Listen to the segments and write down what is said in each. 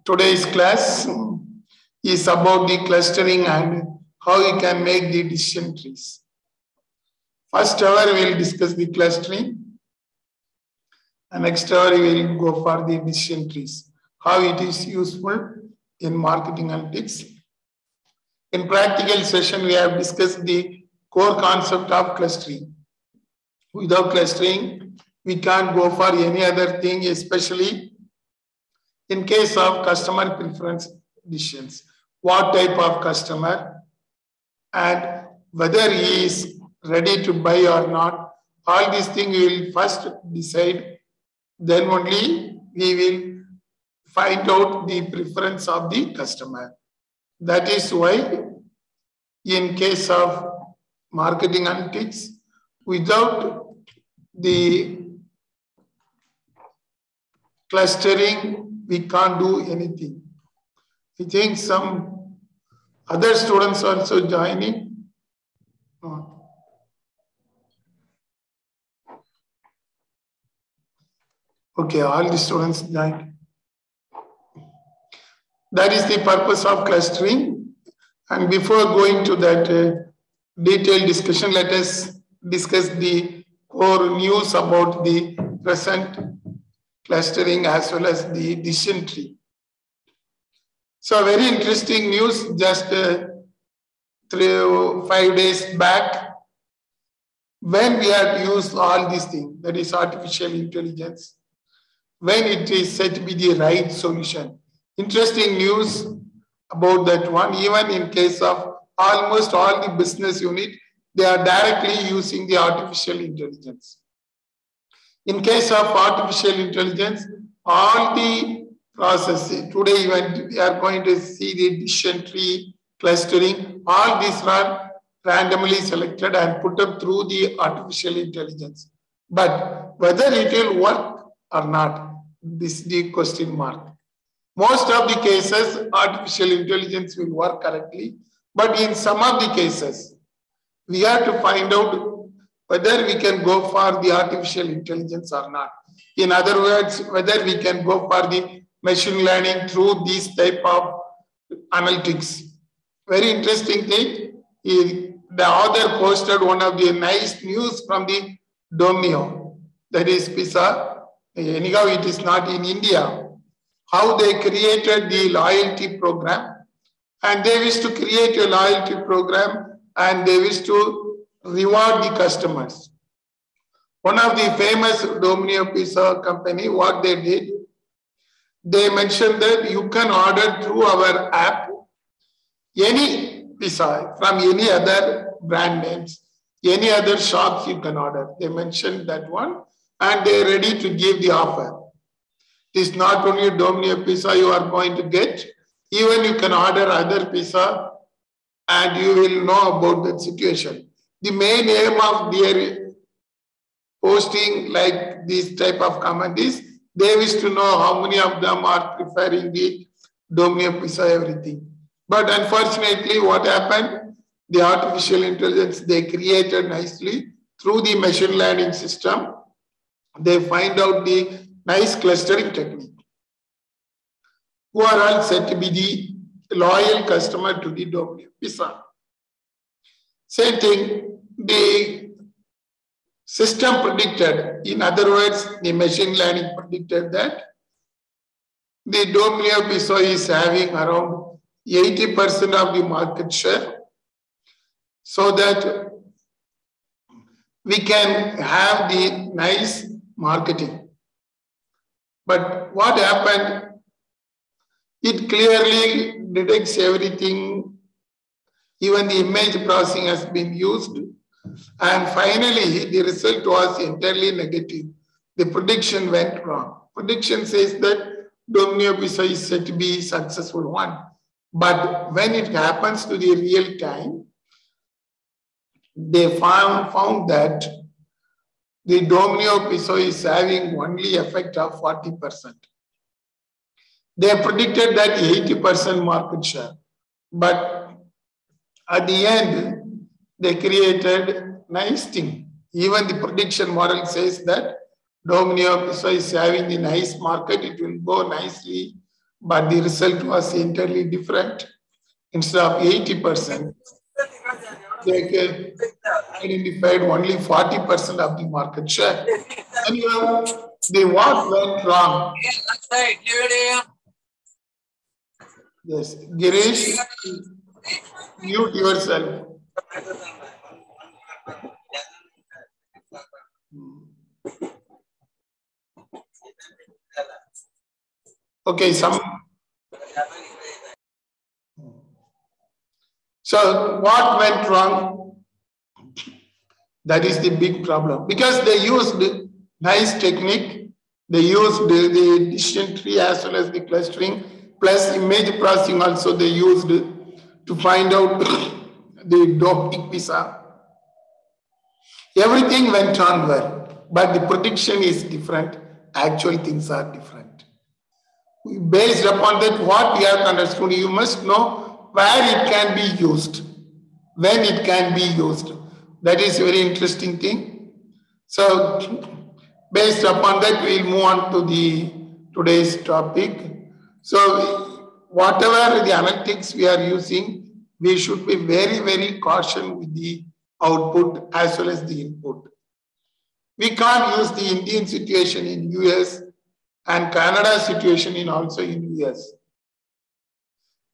Today's class is about the clustering and how you can make the decision trees. First hour we will discuss the clustering, and next hour we will go for the decision trees, how it is useful in marketing analytics. In practical session, we have discussed the core concept of clustering. Without clustering, we can't go for any other thing, especially in case of customer preference decisions. What type of customer and whether he is ready to buy or not. All these things we will first decide. Then only we will find out the preference of the customer. That is why in case of marketing analytics, without the clustering, we can't do anything. I think some other students also joining. Okay, all the students joined. That is the purpose of clustering. And before going to that detailed discussion, let us discuss the core news about the present clustering as well as the decision tree. So very interesting news just 5 days back, when we had used all these things, that is artificial intelligence, when it is said to be the right solution. Interesting news about that one. Even in case of almost all the business unit, they are directly using the artificial intelligence. In case of artificial intelligence, all the processes, today even we are going to see the decision tree, clustering, all these are randomly selected and put up through the artificial intelligence. But whether it will work or not, this is the question mark. Most of the cases, artificial intelligence will work correctly, but in some of the cases, we have to find out whether we can go for the artificial intelligence or not. In other words, whether we can go for the machine learning through these type of analytics. Very interesting thing, the author posted one of the nice news from the Domino, that is PISA. Anyhow, it is not in India. How they created the loyalty program, and they wish to create a loyalty program and they wish to reward the customers. One of the famous Domino Pizza company, what they did, they mentioned that you can order through our app any pizza from any other brand names, any other shops you can order. They mentioned that one and they are ready to give the offer. It is not only Domino Pizza you are going to get, even you can order other pizza and you will know about that situation. The main aim of their posting like this type of comment is they wish to know how many of them are preferring the Domino Pizza, everything. But unfortunately, what happened? The artificial intelligence they created nicely through the machine learning system. They find out the nice clustering technique. Who are all said to be the loyal customer to the Domino Pizza. Same thing, the system predicted, in other words, the machine learning predicted that the Domino Pizza is having around 80% of the market share, so that we can have the nice marketing. But what happened? It clearly detects everything. Even the image processing has been used. And finally, the result was entirely negative. The prediction went wrong. Prediction says that Domino Pizza is said to be a successful one. But when it happens to the real time, they found that the Domino Pizza is having only effect of 40%. They predicted that 80% market share. But at the end, they created nice thing. Even the prediction model says that Domino Pizza is having the nice market, it will go nicely. but the result was entirely different. Instead of 80%, they identified only 40% of the market share. Anyway, what went wrong? Yes, Girish, mute yourself. Okay, so what went wrong? That is the big problem, because they used nice technique. They used the decision tree as well as the clustering plus image processing also they used to find out the Doptic pizza. Everything went on well, but the prediction is different. Actual things are different. Based upon that, what we have to understand, you must know where it can be used, when it can be used. That is a very interesting thing. So, based upon that, we will move on to the today's topic. So, whatever the analytics we are using, we should be very, very cautious with the output as well as the input. We can't use the Indian situation in US and Canada situation in also in US.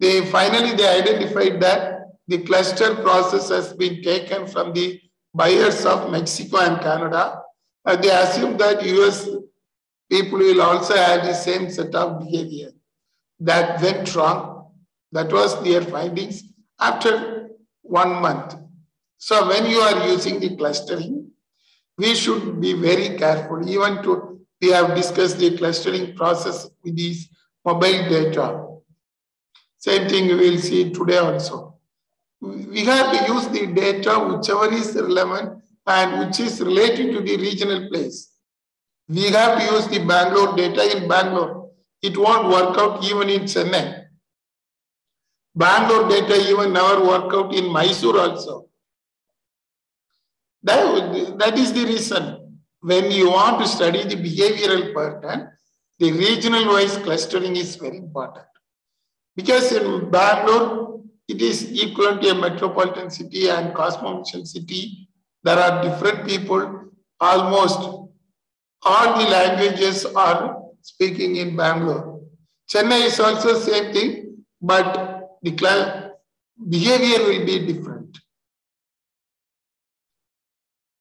Finally they identified that the cluster process has been taken from the buyers of Mexico and Canada, and they assume that US people will also have the same set of behavior. That went wrong. That was their findings after 1 month. So when you are using the clustering, we should be very careful. Even we have discussed the clustering process with these mobile data. Same thing we will see today also. We have to use the data whichever is relevant and which is related to the regional place. We have to use the Bangalore data in Bangalore. It won't work out even in Chennai. Bangalore data even never work out in Mysore also. That is the reason. When you want to study the behavioral pattern, the regional wise clustering is very important. Because in Bangalore, it is equivalent to a metropolitan city and cosmopolitan city. There are different people. Almost all the languages are speaking in Bangalore. Chennai is also same thing, but the behavior will be different.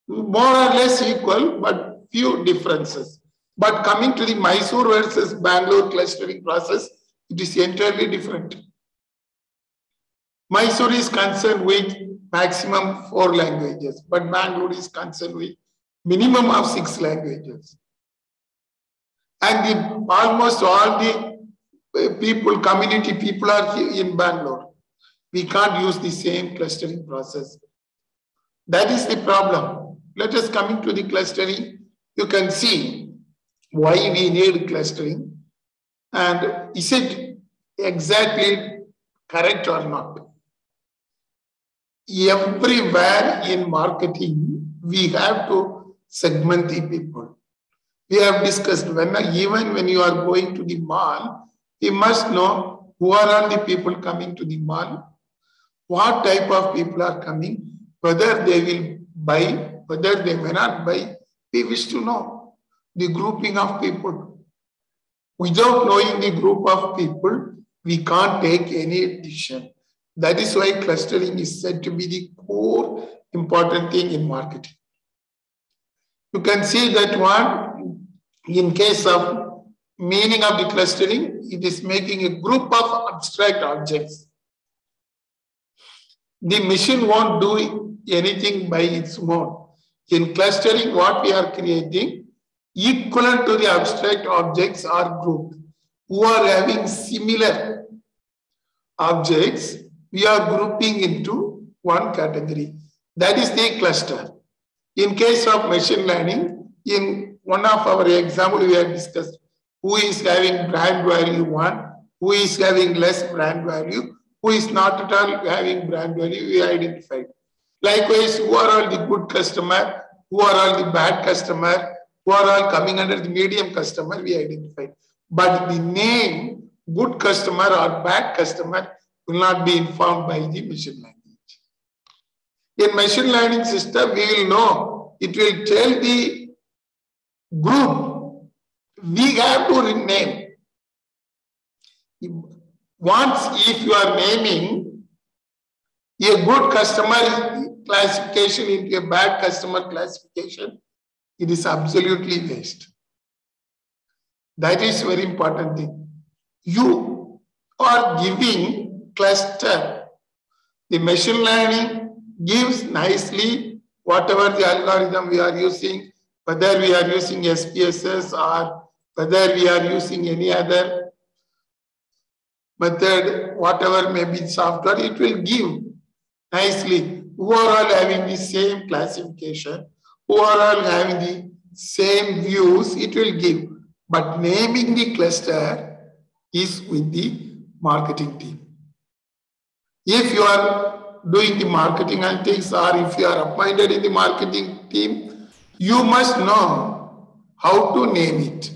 More or less equal, but few differences. But coming to the Mysore versus Bangalore clustering process, it is entirely different. Mysore is concerned with maximum 4 languages, but Bangalore is concerned with minimum of 6 languages. And almost all the community people are here in Bangalore. We can't use the same clustering process. That is the problem. Let us come into the clustering. You can see why we need clustering and is it exactly correct or not. Everywhere in marketing, we have to segment the people. We have discussed even when you are going to the mall, you must know who are all the people coming to the mall, what type of people are coming, whether they will buy, whether they may not buy. We wish to know the grouping of people. Without knowing the group of people, we can't take any decision. That is why clustering is said to be the core important thing in marketing. You can see that one, in case of meaning of the clustering, it is making a group of abstract objects. The machine won't do anything by its own. In clustering, what we are creating, equivalent to the abstract objects are grouped. Who are having similar objects, we are grouping into one category. That is the cluster. In case of machine learning, in one of our example, we have discussed who is having brand value 1, who is having less brand value, who is not at all having brand value, we identified. Likewise, who are all the good customer, who are all the bad customer, who are all coming under the medium customer, we identified. But the name good customer or bad customer will not be informed by the machine language. In machine learning system, we will know, it will tell the group, we have to rename. Once if you are naming a good customer classification into a bad customer classification, it is absolutely waste. That is very important thing. You are giving cluster. The machine learning gives nicely whatever the algorithm we are using, whether we are using SPSS or whether we are using any other method, whatever may be software, it will give nicely. Who are all having the same classification, who are all having the same views, it will give. But naming the cluster is with the marketing team. If you are doing the marketing analytics or if you are appointed in the marketing team, you must know how to name it.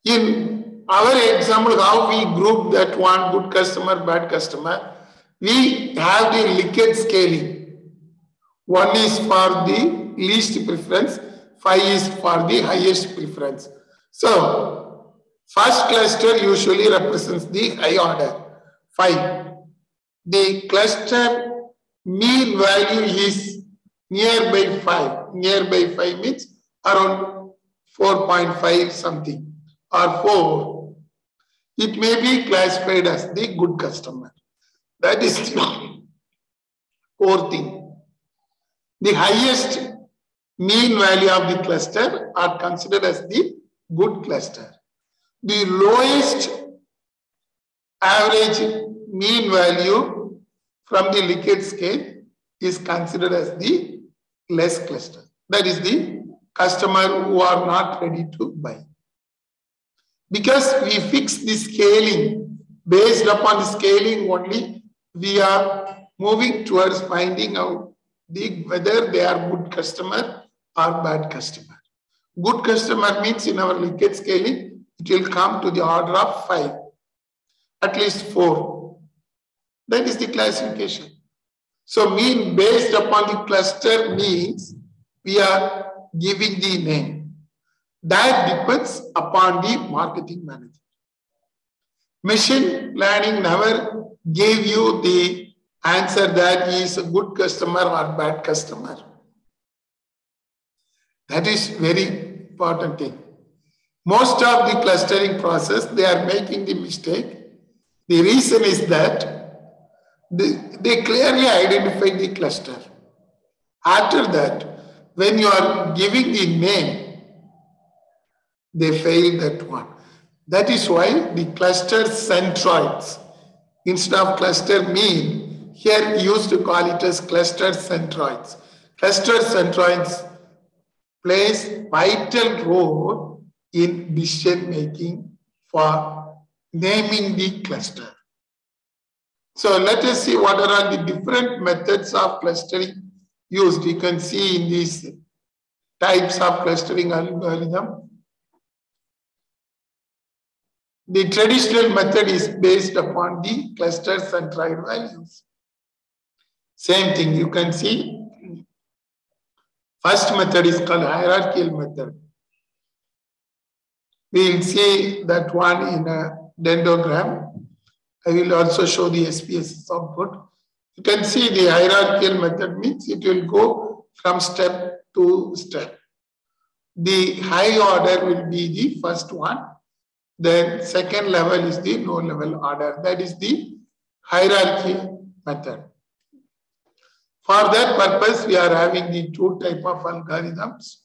In our example, how we group that one good customer, bad customer, we have the Likert scaling. 1 is for the least preference, 5 is for the highest preference. So, first cluster usually represents the high order, 5. The cluster mean value is nearby 5. Nearby 5 means around 4.5 something or 4. It may be classified as the good customer. That is the core thing. The highest mean value of the cluster are considered as the good cluster. The lowest average mean value from the Likert scale is considered as the less cluster. That is the customer who are not ready to buy. Because we fix the scaling, based upon the scaling only, we are moving towards finding out whether they are good customer or bad customer. Good customer means in our Likert scaling, it will come to the order of 5, at least 4. That is the classification. So mean based upon the cluster means we are giving the name. That depends upon the marketing manager. Machine learning never gave you the answer that he is a good customer or bad customer. That is very important thing. Most of the clustering process, they are making the mistake. The reason is that they clearly identify the cluster. After that, when you are giving the name, they fail that one. That is why the cluster centroids, instead of cluster mean, here we used to call it as cluster centroids. Cluster centroids plays vital role in decision making for naming the cluster. So let us see what are the different methods of clustering used. You can see in these types of clustering algorithm. The traditional method is based upon the cluster centroid values. Same thing you can see. First method is called hierarchical method. We will see that one in a dendrogram. I will also show the SPSS output. You can see the hierarchical method means it will go from step to step. The high order will be the first one. Then second level is the low level order. That is the hierarchy method. For that purpose, we are having the two type of algorithms.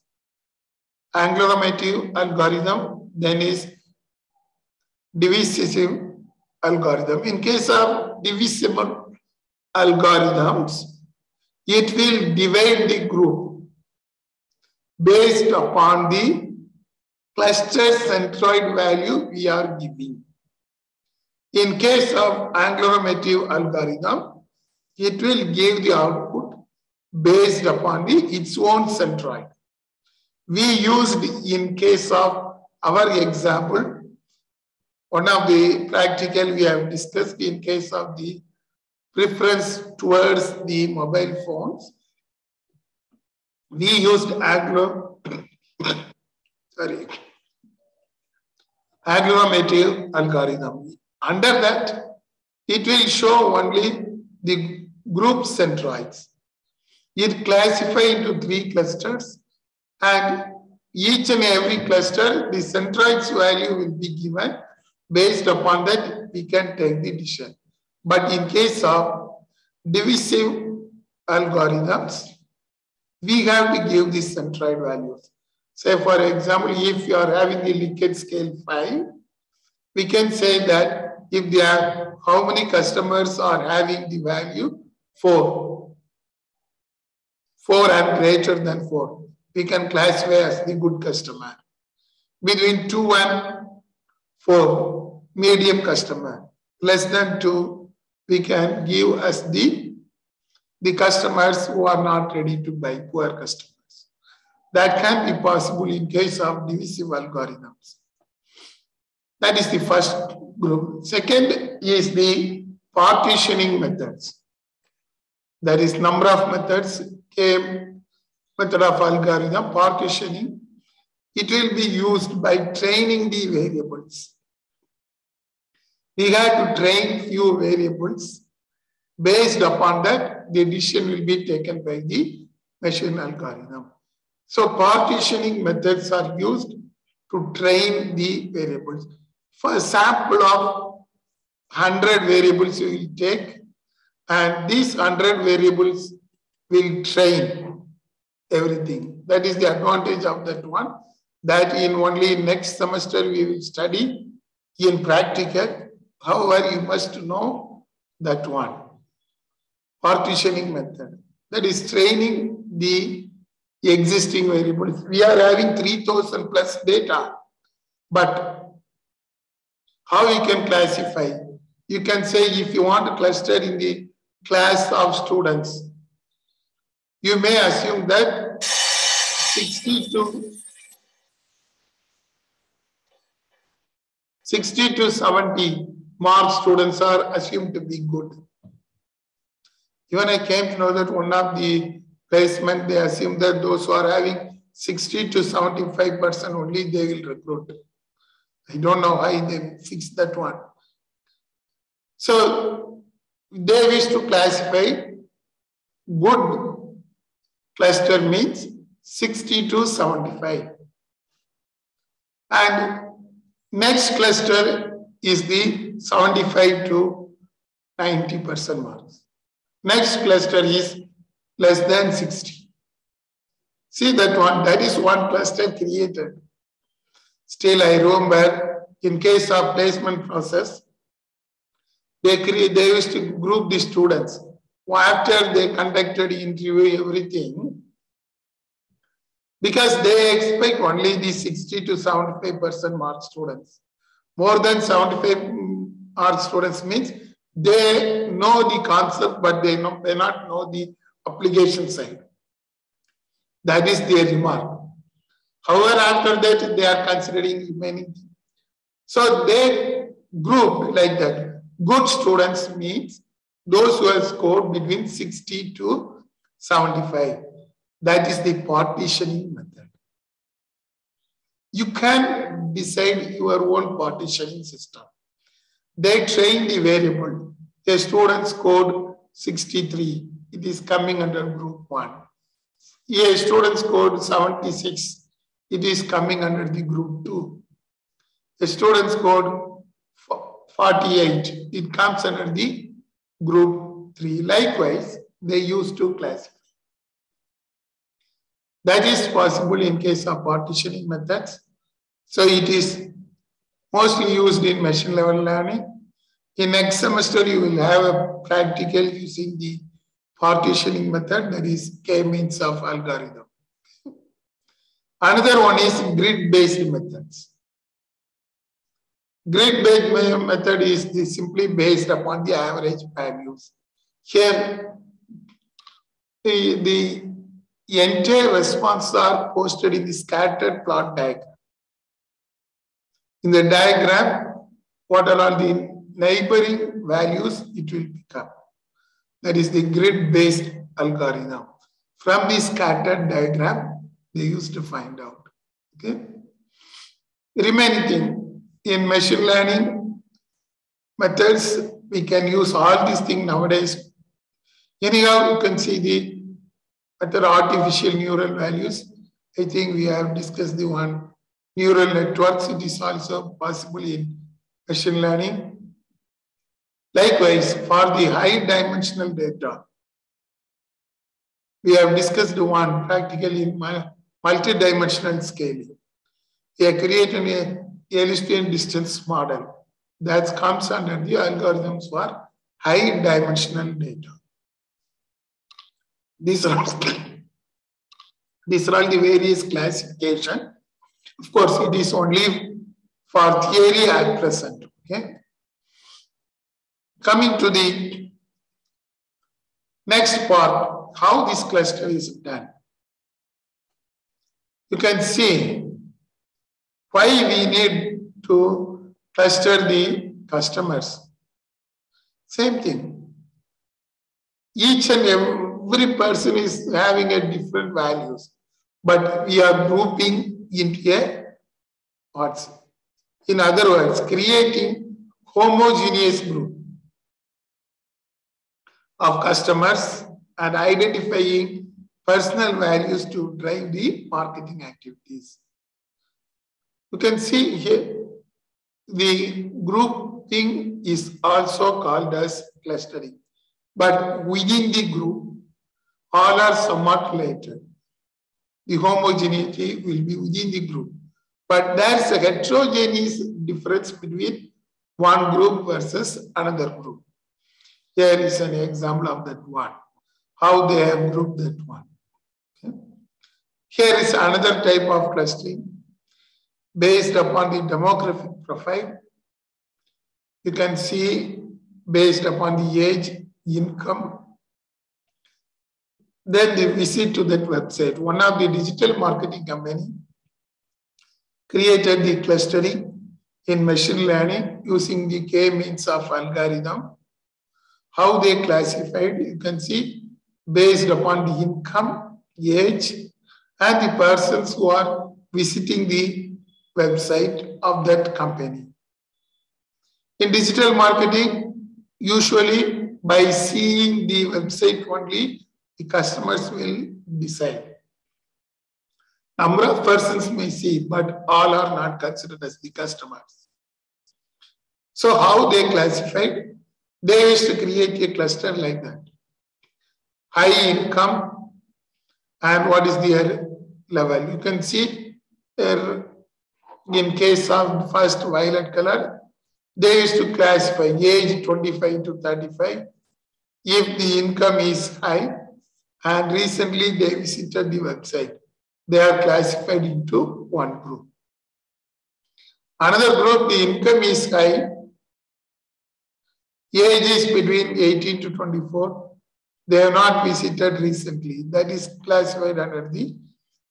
Agglomerative algorithm, then is divisive algorithm. In case of divisible algorithms, it will divide the group based upon the cluster centroid value we are giving. In case of agglomerative algorithm, it will give the output based upon its own centroid. We used in case of our example One of the practical we have discussed in case of the preference towards the mobile phones, we used agglomerative algorithm. Under that, it will show only the group centroids. It classifies into 3 clusters, and each and every cluster, the centroids value will be given. Based upon that, we can take the decision. But in case of divisive algorithms, we have to give the centroid values. Say, for example, if you are having the Likert scale 5, we can say that if they are, how many customers are having the value 4. 4 and greater than 4. We can classify as the good customer. Between 2 and 4, medium customer. Less than 2, we can give as the customers who are not ready to buy, poor customers. That can be possible in case of divisive algorithms. That is the first group. Second is the partitioning methods. That is number of methods, method of algorithm, partitioning. It will be used by training the variables. We have to train few variables. Based upon that, the decision will be taken by the machine algorithm. So partitioning methods are used to train the variables. For a sample of 100 variables you will take, and these 100 variables will train everything. That is the advantage of that one. That in only next semester we will study in practical. However, you must know that one. Partitioning method. That is training the existing variables. We are having 3000 plus data. But how you can classify? You can say if you want to cluster in the class of students, you may assume that 60 to 70 mark students are assumed to be good. Even I came to know that one of the placement, they assume that those who are having 60 to 75% only they will recruit. I don't know why they fixed that one. So they wish to classify good cluster means 60 to 75. And next cluster is the 75 to 90% marks. Next cluster is less than 60. See that one, that is one cluster created. Still, I remember in case of placement process, they used to group the students. After they conducted interview, everything, because they expect only the 60 to 75% mark students. More than 75 mark students means they know the concept, but they may not know the application side. That is their remark. However, after that, they are considering remaining. So they grouped like that. Good students means those who have scored between 60 to 75. That is the partitioning method. You can decide your own partitioning system. They train the variable. The student scored 63. It is coming under group 1. A student scored 76. It is coming under the group 2. A student scored 48. It comes under the group 3. Likewise, they used to classify. That is possible in case of partitioning methods. So it is mostly used in machine level learning. In next semester, you will have a practical using the partitioning method, that is K-means of algorithm. Another one is grid-based methods. Grid-based method is simply based upon the average values. Here, the entire responses are posted in the scattered plot diagram. In the diagram, what are all the neighboring values it will become. That is the grid-based algorithm. From the scattered diagram, they used to find out. Okay. Remaining thing, in machine learning methods, we can use all these things nowadays. Anyhow, you can see the method artificial neural values. I think we have discussed the one neural networks. It is also possible in machine learning. Likewise, for the high dimensional data, we have discussed one practically in multi-dimensional scaling. We have created a Euclidean distance model that comes under the algorithms for high dimensional data. These are all the various classification. Of course, it is only for theory at present. Okay. Coming to the next part, how this cluster is done. You can see why we need to cluster the customers. Same thing. Each and every person is having a different values, but we are grouping into a parts. In other words, creating homogeneous group of customers and identifying personal values to drive the marketing activities. You can see here the grouping is also called as clustering. But within the group, all are somewhat related. The homogeneity will be within the group. But there's a heterogeneous difference between one group versus another group. Here is an example of that one, how they have grouped that one. Okay. Here is another type of clustering based upon the demographic profile. You can see based upon the age, income. Then they visit to that website. One of the digital marketing company created the clustering in machine learning using the k-means of algorithm. How they classified, you can see based upon the income, age, and the persons who are visiting the website of that company. In digital marketing, usually by seeing the website only, the customers will decide. Number of persons may see, but all are not considered as the customers. So how they classified? They used to create a cluster like that. High income and what is their level. You can see there in case of first violet color, they used to classify age 25 to 35. If the income is high and recently they visited the website, they are classified into one group. Another group, the income is high, age is between 18 to 24. They have not visited recently. That is classified under the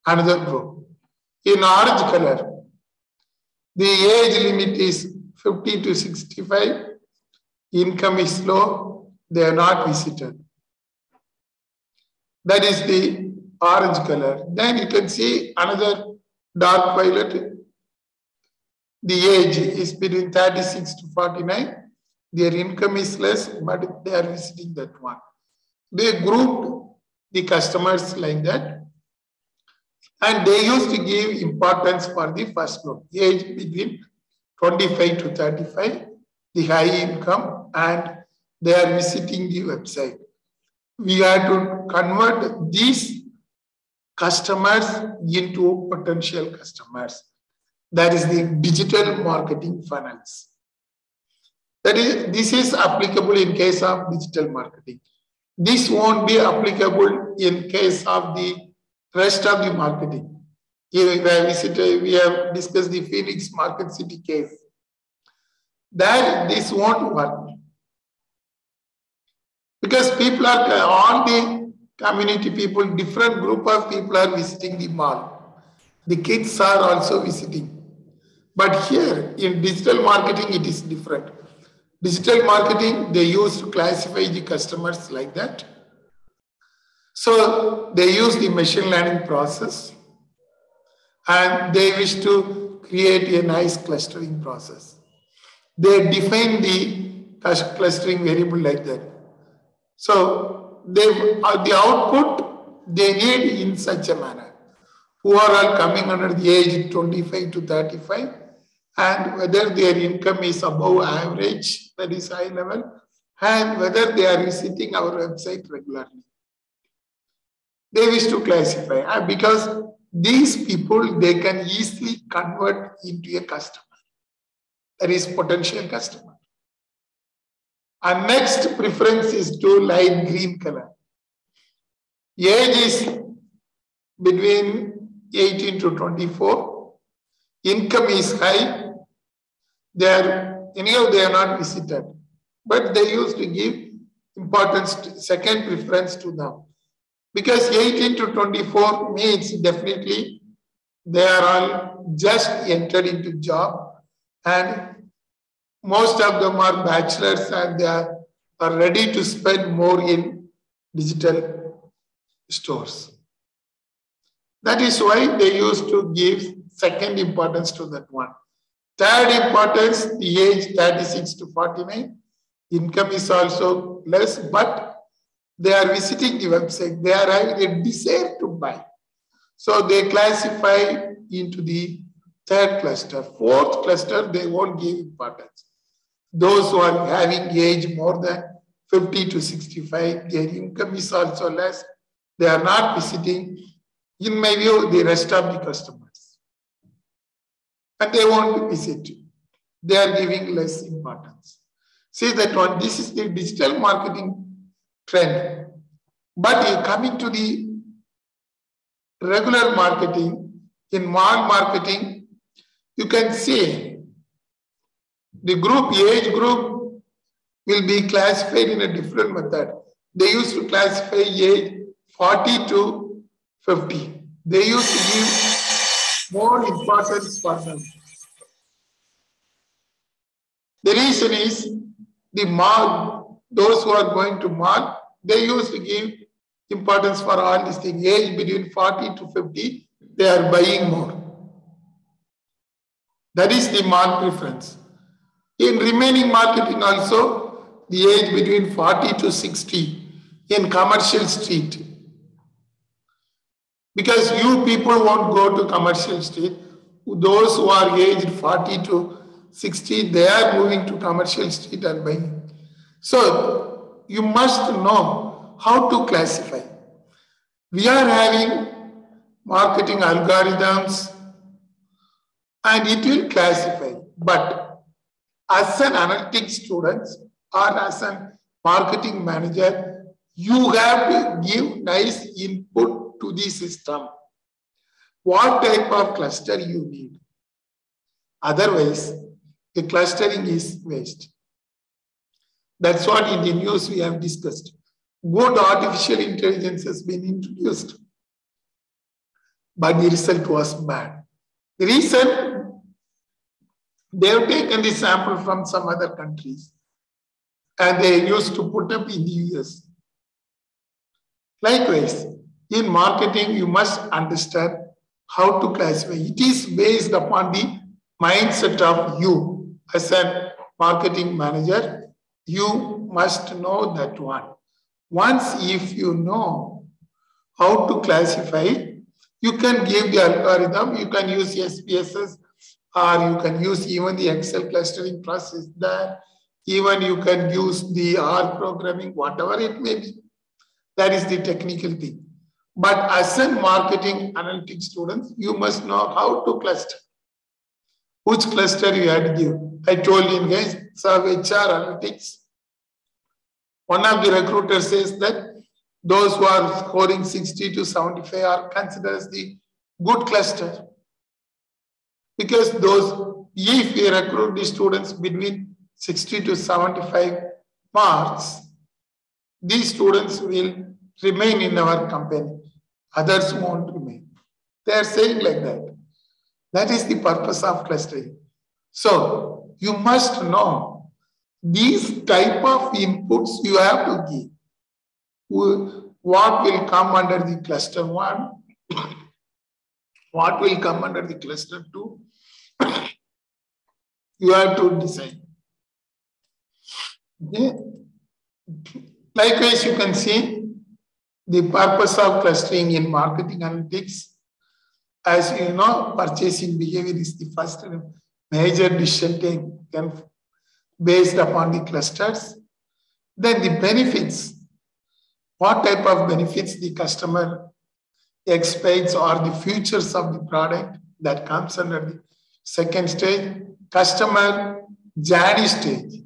another group. In orange color, the age limit is 50 to 65. Income is low. They have not visited. That is the orange color. Then you can see another dark violet. The age is between 36 to 49. Their income is less, but they are visiting that one. They grouped the customers like that. And they used to give importance for the first group, age between 25 to 35, the high income, and they are visiting the website. We have to convert these customers into potential customers. That is the digital marketing funnels. This is applicable in case of digital marketing. This won't be applicable in case of the rest of the marketing. Here we have discussed the Phoenix Market City case. That this won't work. Because people are, all the community people, different group of people are visiting the mall. The kids are also visiting. But here in digital marketing, it is different. Digital marketing, they use to classify the customers like that. So they use the machine learning process and they wish to create a nice clustering process. They define the clustering variable like that. So the output they need in such a manner. Who are all coming under the age 25 to 35 and whether their income is above average, that is high level, and whether they are visiting our website regularly. They wish to classify because these people, they can easily convert into a customer. That is potential customer. Our next preference is to light green color. Age is between 18 to 24. Income is high. They are not visited, but they used to give importance to second preference to them. Because 18 to 24 means definitely they are all just entered into job and most of them are bachelors and they are ready to spend more in digital stores. That is why they used to give second importance to that one. Third importance, the age 36 to 49. Income is also less, but they are visiting the website. They are having a desire to buy. So they classify into the third cluster. Fourth cluster, they won't give importance. Those who are having age more than 50 to 65, their income is also less. They are not visiting, in my view, the rest of the customers. And they won't visit. They are giving less importance. See that one, this is the digital marketing trend. But coming to the regular marketing, in mall marketing, you can see the age group will be classified in a different method. They used to classify age 40 to 50. They used to give more importance for them. The reason is the mall, those who are going to mall, they used to give importance for all these things. Age between 40 to 50, they are buying more. That is the mall preference. In remaining marketing also, the age between 40 to 60 in commercial street. Because you people won't go to commercial street. Those who are aged 40 to 60, they are moving to commercial street and buying. So you must know how to classify. We are having marketing algorithms and it will classify. But as an analytics student or as a marketing manager, you have to give nice input to the system. What type of cluster you need? Otherwise, the clustering is waste. That's what in the news we have discussed. Good artificial intelligence has been introduced, but the result was bad. The reason, they have taken the sample from some other countries and they used to put up in the US. Likewise, in marketing, you must understand how to classify. It is based upon the mindset of you as a marketing manager. You must know that one. Once if you know how to classify, you can give the algorithm, you can use SPSS, or you can use even the Excel clustering process there. Even you can use the R programming, whatever it may be. That is the technical thing. But as a marketing analytics student, you must know how to cluster. Which cluster you had to give. I told you guys, so HR analytics. One of the recruiters says that those who are scoring 60 to 75 are considered as the good cluster. Because those, if we recruit the students between 60 to 75 marks, these students will remain in our company. Others won't remain. They are saying like that. That is the purpose of clustering. So you must know these type of inputs you have to give. What will come under the cluster 1? What will come under the cluster 2? You have to decide. Okay. Likewise, you can see the purpose of clustering in marketing analytics. As you know, purchasing behavior is the first major decision taken based upon the clusters. Then the benefits. What type of benefits the customer expects or the features of the product that comes under the second stage, customer journey stage.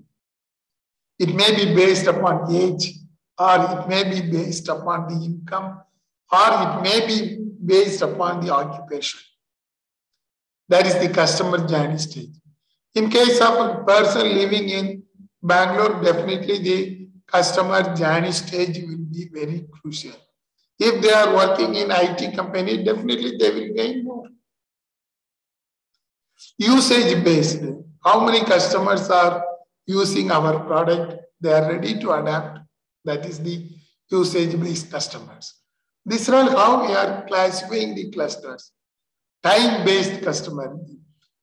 It may be based upon age, or it may be based upon the income, or it may be based upon the occupation. That is the customer journey stage. In case of a person living in Bangalore, definitely the customer journey stage will be very crucial. If they are working in IT company, definitely they will gain more. Usage based. How many customers are using our product? They are ready to adapt. That is the usage based customers. This is all how we are classifying the clusters. Time based customer,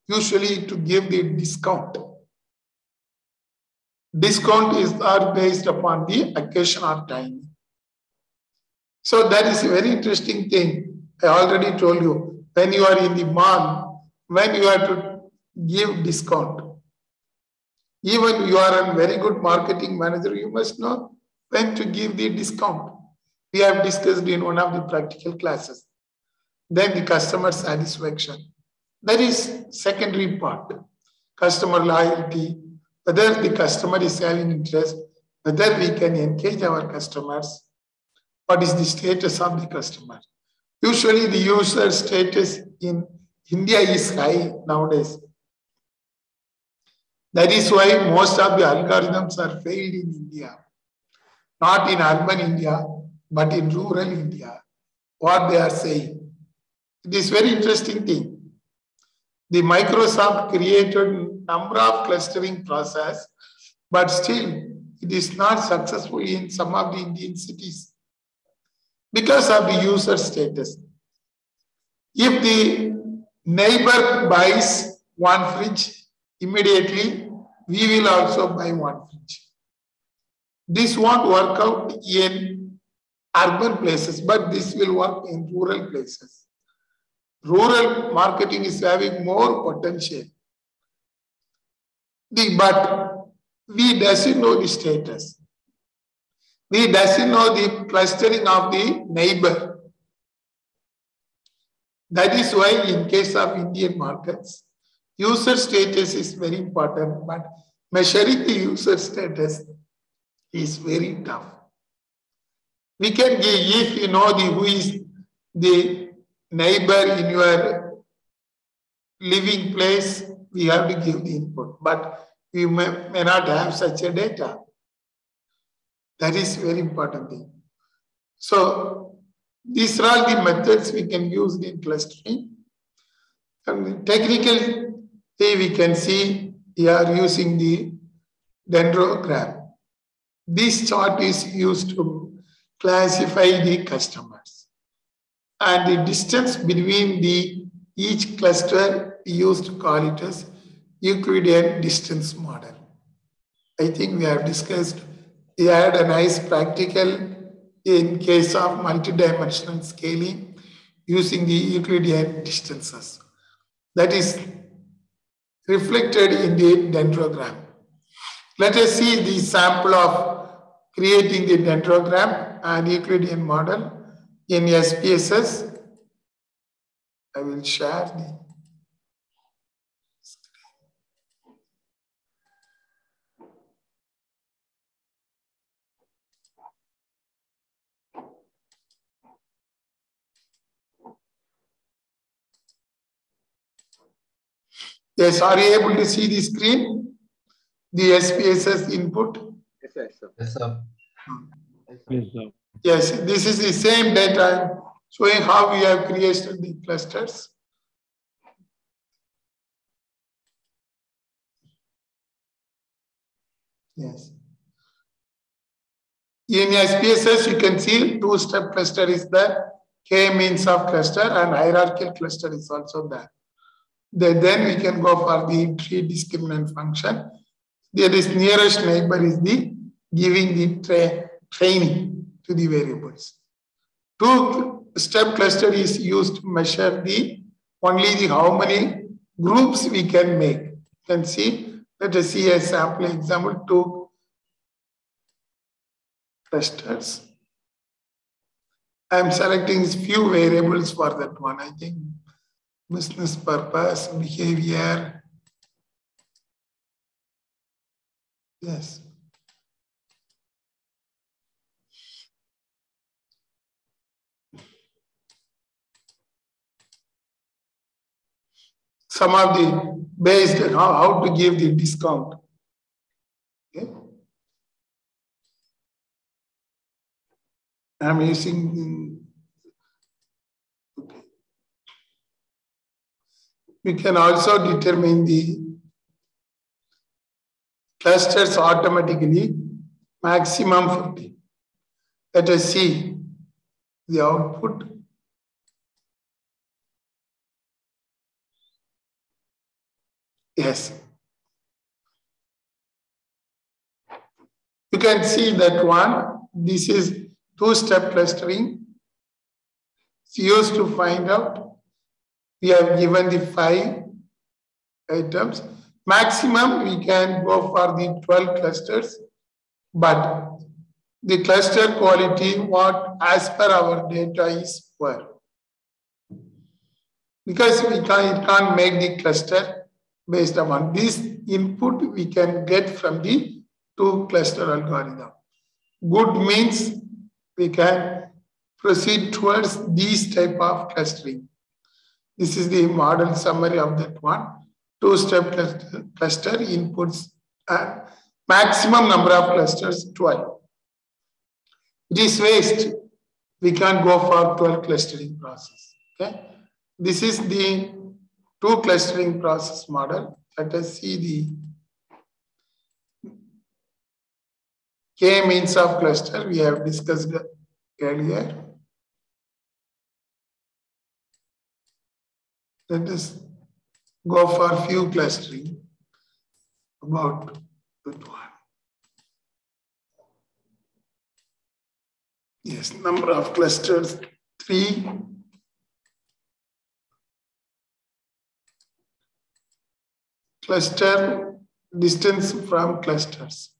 usually to give the discount. Discount are based upon the occasion or time. So that is a very interesting thing. I already told you, when you are in the mall, when you have to give discount, even you are a very good marketing manager, you must know when to give the discount. We have discussed in one of the practical classes. Then the customer satisfaction. That is secondary part. Customer loyalty, whether the customer is having interest, whether we can engage our customers, what is the status of the customer. Usually the user status in India is high nowadays. That is why most of the algorithms are failed in India. Not in urban India, but in rural India. What they are saying. It is very interesting thing. The Microsoft created number of clustering process, but still it is not successful in some of the Indian cities because of the user status. If the neighbor buys one fridge, immediately we will also buy one fridge. This won't work out in urban places, but this will work in rural places. Rural marketing is having more potential. But we doesn't know the status. We doesn't know the clustering of the neighbor. That is why in case of Indian markets, user status is very important, but measuring the user status is very tough. We can give, if you know who is the neighbor in your living place, we have to give the input, but we may not have such a data. That is very important thing. So these are all the methods we can use in clustering. And technically, we can see we are using the dendrogram. This chart is used to classify the customers. And the distance between each cluster, we used to call it as Euclidean distance model. I think we have discussed, we had a nice practical in case of multidimensional scaling using the Euclidean distances. That is reflected in the dendrogram. Let us see the sample of creating the dendrogram and Euclidean model in SPSS. I will share the screen. Yes, are you able to see the screen? The SPSS input? Yes, sir. Yes, sir. Yes, sir. Yes, this is the same data showing how we have created the clusters. Yes. In SPSS, you can see two-step cluster is there, k-means of cluster, and hierarchical cluster is also there. Then we can go for the tree discriminant function. There is nearest neighbor is the giving the training to the variables. Two-step cluster is used to measure only the how many groups we can make. You can see, let us see a sample example, two clusters. I am selecting few variables for that one. I think business purpose, behavior. Yes. Some of the based on how to give the discount. Okay. I'm using. Okay. We can also determine the clusters automatically, maximum 50. Let us see the output. Yes. You can see that one. This is two-step clustering. It's used to find out. We have given the 5 items. Maximum, we can go for the 12 clusters, but the cluster quality, what as per our data is poor. Because it can't make the cluster based upon this input we can get from the two cluster algorithm. Good means we can proceed towards these type of clustering. This is the model summary of that one. Two-step cluster inputs maximum number of clusters 12. It is waste. We can't go for 12 clustering process. Okay. This is the two clustering process model. Let us see the k-means of cluster we have discussed earlier. Let us go for few clustering about that one. Yes, number of clusters 3. Cluster distance from clusters.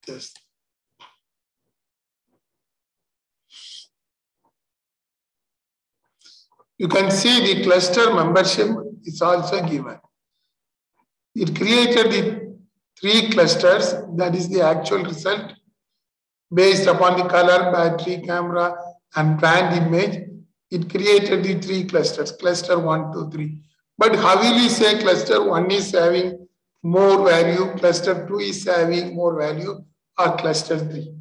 Yes. You can see the cluster membership is also given. It created the 3 clusters, that is the actual result based upon the color, battery, camera, and planned image. It created the 3 clusters, cluster 1, 2, 3. But how will we say cluster 1 is having more value, cluster 2 is having more value, or cluster 3?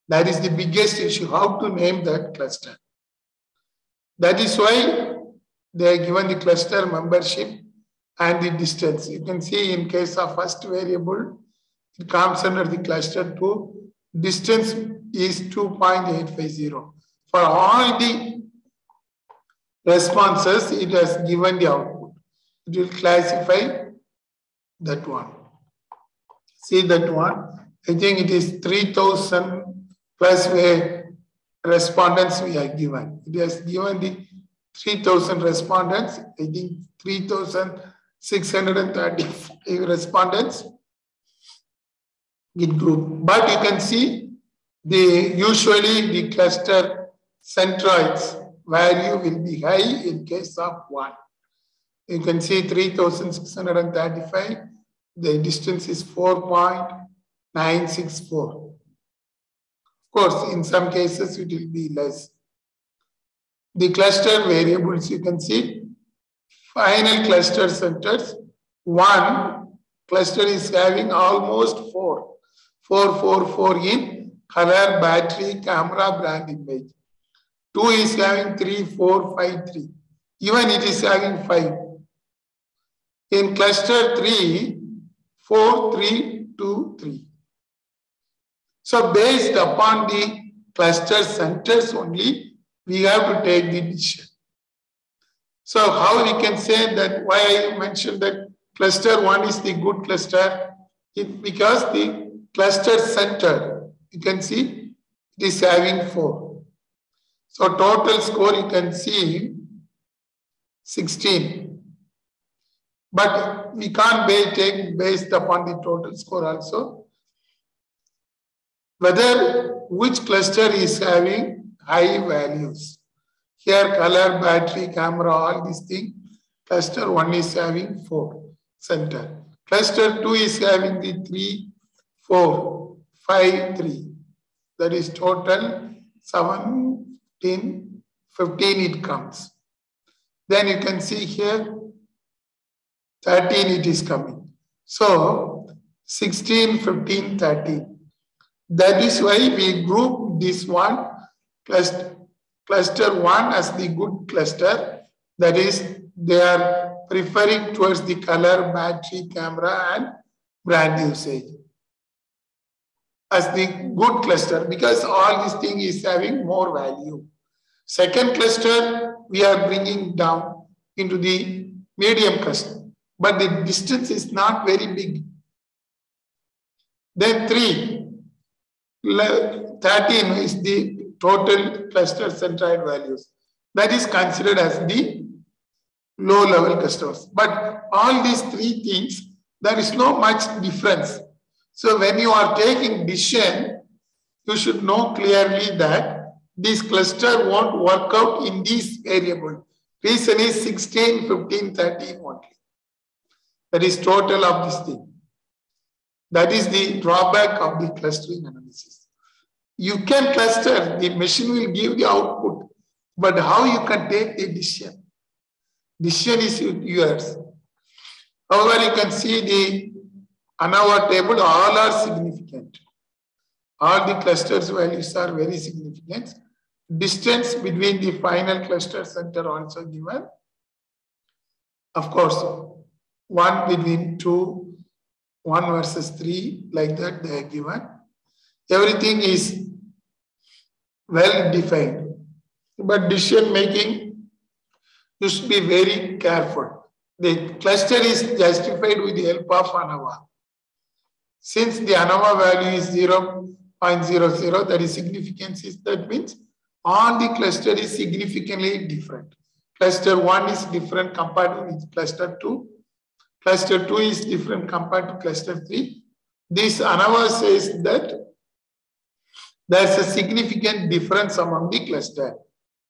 That is the biggest issue, how to name that cluster. That is why they are given the cluster membership and the distance. You can see in case of first variable, it comes under the cluster 2. Distance is 2.850. For all the responses, it has given the output. It will classify that one. See that one. I think it is 3,000 plus respondents we are given. It has given the 3,000 respondents. I think 3,635 respondents in group. But you can see usually the cluster centroids value will be high in case of 1. You can see 3,635. The distance is 4.964. Of course, in some cases it will be less. The cluster variables you can see final cluster centers. One cluster is having almost 4 in color, battery, camera, brand image. 2 is having 3, 4, 5, 3. Even it is having 5. In cluster 3, 4, 3, 2, 3. So based upon the cluster centers only, we have to take the decision. So how we can say that, why I mentioned that cluster 1 is the good cluster? Because the cluster center, you can see, it is having 4. So total score you can see 16. But we can't take based upon the total score also, whether which cluster is having high values. Here color, battery, camera, all these things. Cluster 1 is having 4 center. Cluster 2 is having the 3, 4, 5, 3. That is total 17, 15 it comes. Then you can see here 13 it is coming. So 16, 15, 13. That is why we group this one cluster 1 as the good cluster. That is, they are preferring towards the color, battery, camera and brand usage as the good cluster, because all this thing is having more value. Second cluster we are bringing down into the medium cluster, but the distance is not very big. Then 13 is the total cluster centroid values. That is considered as the low level clusters. But all these 3 things, there is no much difference. So when you are taking decision, you should know clearly that this cluster won't work out in these variables. Reason is 16, 15, 13 only. That is total of this thing. That is the drawback of the clustering analysis. You can cluster, the machine will give the output, but how you can take the decision? Decision is yours. However, you can see the ANOVA table, all are significant. All the clusters values are very significant. Distance between the final cluster center also given. Of course, 1 between 2, 1 versus 3, like that they are given. Everything is well defined. But decision making, you should be very careful. The cluster is justified with the help of ANOVA. Since the ANOVA value is 0.00, that is significance is, that means all the cluster is significantly different. Cluster 1 is different compared with cluster 2. Cluster 2 is different compared to cluster 3. This ANOVA says that there is a significant difference among the cluster.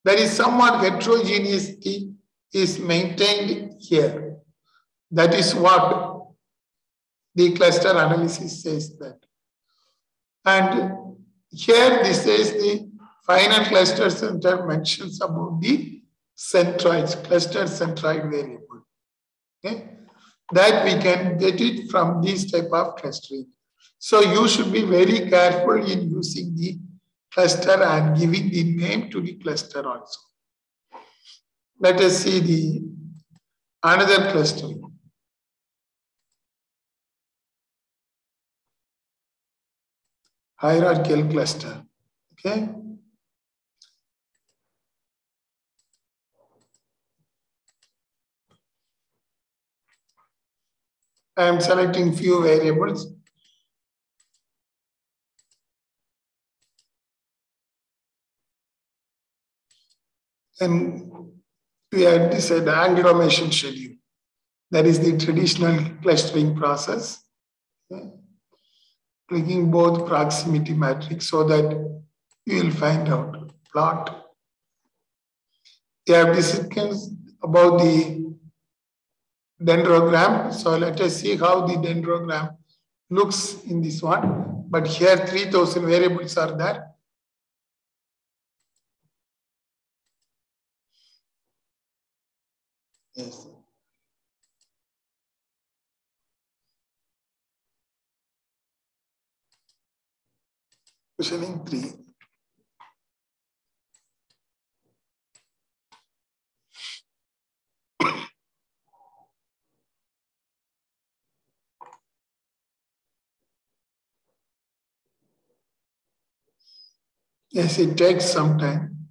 There is somewhat heterogeneity is maintained here. That is what the cluster analysis says that. And here this is the final cluster center mentions about the centroids, cluster centroid variable. Okay? That we can get it from this type of clustering. So you should be very careful in using the cluster and giving the name to the cluster also. Let us see the another clustering. Hierarchical cluster. Okay. I am selecting few variables. And we have decided the agglomeration schedule. That is the traditional clustering process. Okay. Clicking both proximity matrix so that you will find out plot. We have discussed about the dendrogram. So let us see how the dendrogram looks in this one. But here 3000 variables are there. Yes. Questioning 3. Yes, it takes some time.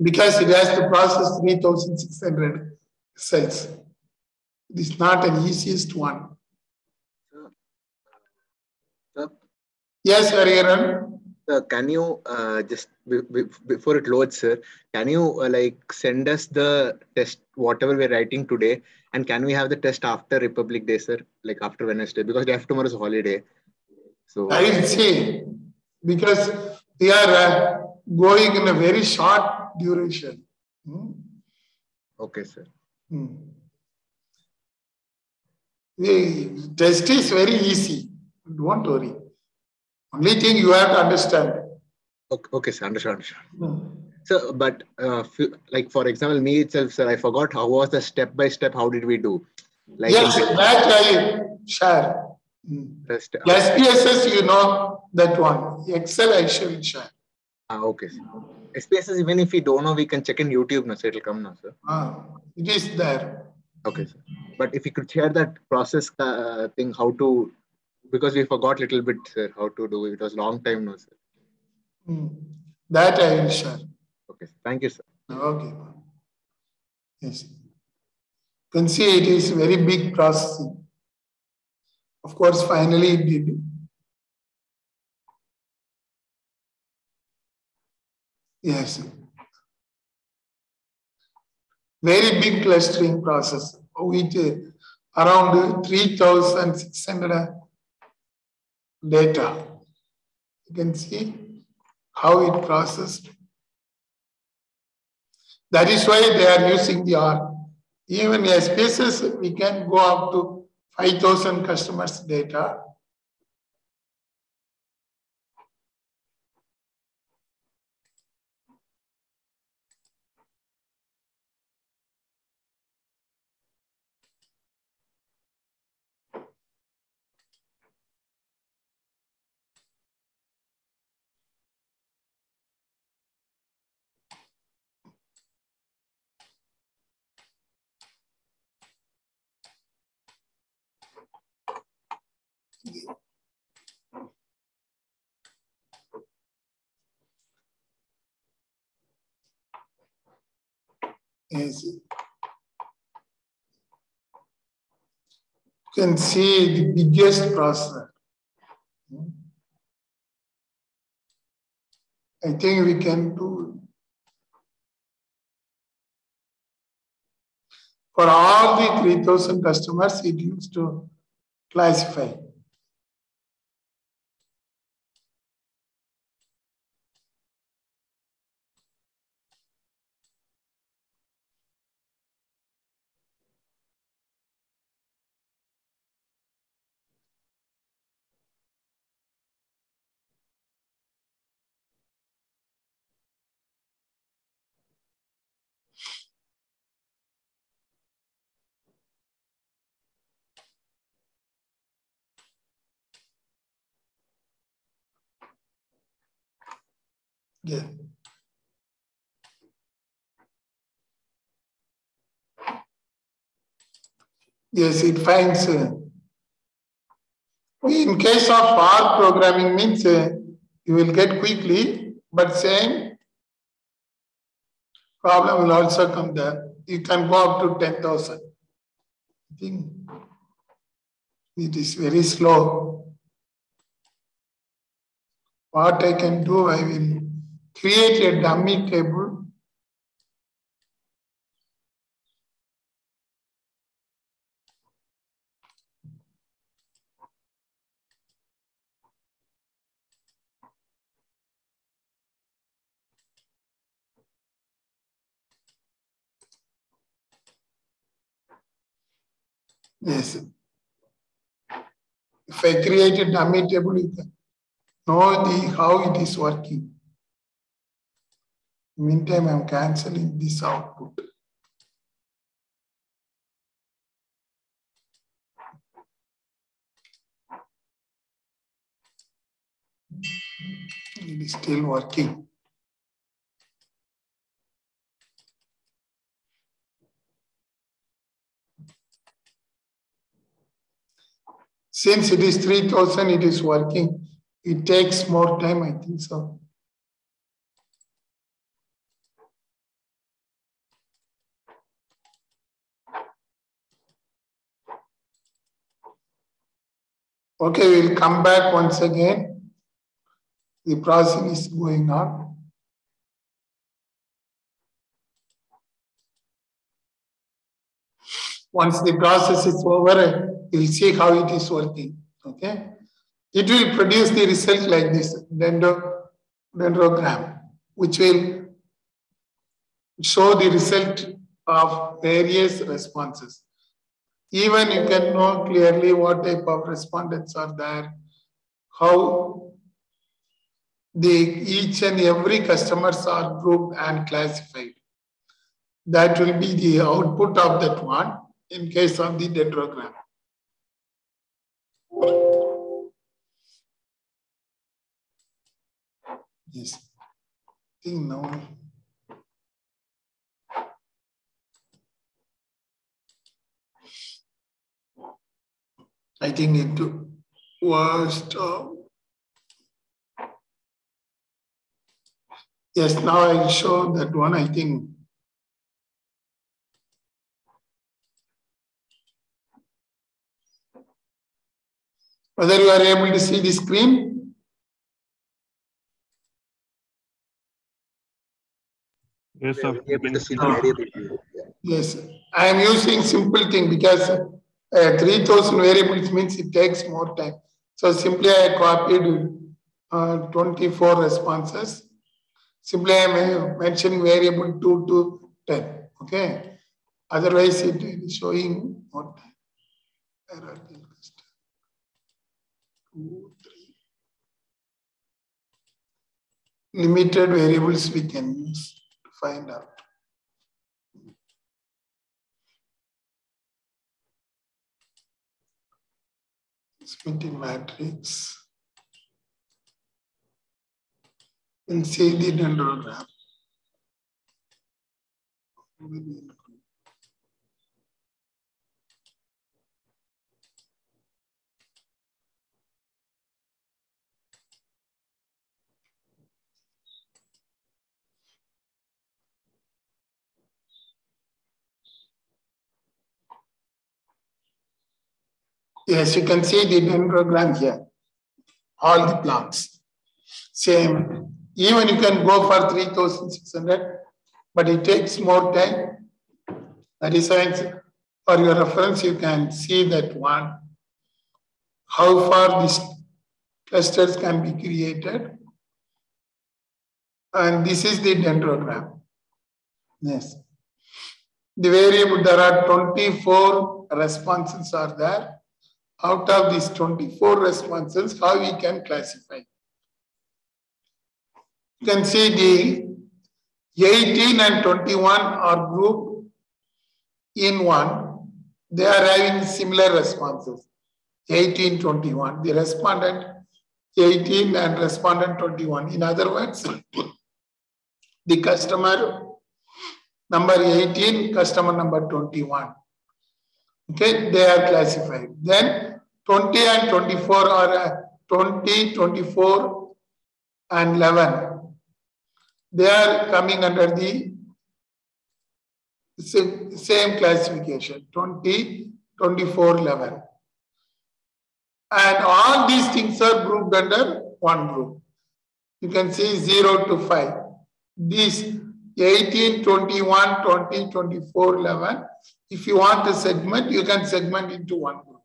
Because it has to process 3,600 cells. It is not an easiest one. Sir, Yes, Hariharan. can you just before it loads, sir, can you like send us the test whatever we're writing today, and can we have the test after Republic Day, sir, like after Wednesday, because day after tomorrow is a holiday. So I will say, because we are going in a very short duration. okay, sir. The test is very easy. Don't worry. Only thing you have to understand. Okay, sir, understand. So, but like for example, me itself, sir, I forgot how was the step by step. How did we do? Like yes, that I share. SPSS, you know that one. Excel, I shall share. Okay, sir. SPSS, even if we don't know, we can check in YouTube, no, so it'll come now, sir. It is there. Okay, sir. But if you could share that process thing, how to, because we forgot a little bit, sir, how to do it. It was a long time now, sir. That I will share. Okay, sir. Thank you, sir. Okay. Yes. You can see it is very big processing. Of course, finally it did. Yes. Very big clustering process with around 3,600 data. You can see how it processed. That is why they are using the R. Even SPSS, we can go up to 5,000 customers' data. Yes. You can see the biggest processor. I think we can do for all the 3,000 customers, it used to classify. Yeah. Yes, it finds. In case of R programming means you will get quickly, but same problem will also come there. You can go up to 10,000. I think it is very slow. What I can do, I will create a dummy table. Yes. If I create a dummy table, you can know how it is working. Meantime, I'm cancelling this output. It is still working. Since it is 3000, it is working. It takes more time, I think so. Okay, we'll come back once again. The processing is going on. Once the process is over, we'll see how it is working. Okay, it will produce the result like this dendrogram, which will show the result of various responses. Even you can know clearly what type of respondents are there, how each and every customers are grouped and classified. That will be the output of that one in case of the dendrogram. Yes, I think now. I think it was. Yes, now I'll show that one, I think. Whether you are able to see the screen? Yes, sir. Able to see the variable. Yes, I am using simple thing because 3000 variables means it takes more time. So simply I copied 24 responses. Simply I am mentioning variable 2 to 10. Okay. Otherwise it is showing more time. Where are the 2, 3. Limited variables we can use to find out. Splitting matrix. And see the dendrogram. Yes, you can see the dendrogram here. All the plants. Same. Even you can go for 3600, but it takes more time. That is why, for your reference, you can see that one. How far these clusters can be created. And this is the dendrogram. Yes. The variable, there are 24 responses are there. Out of these 24 responses, how we can classify? You can see the 18 and 21 are grouped in one. They are having similar responses. 18, 21. The respondent 18 and respondent 21. In other words, the customer number 18, customer number 21. Okay, they are classified. Then 20 and 24 are 20, 24 and 11. They are coming under the same classification, 20, 24, 11. And all these things are grouped under one group. You can see 0 to 5. These 18, 21, 20, 24, 11. If you want to segment, you can segment into one group.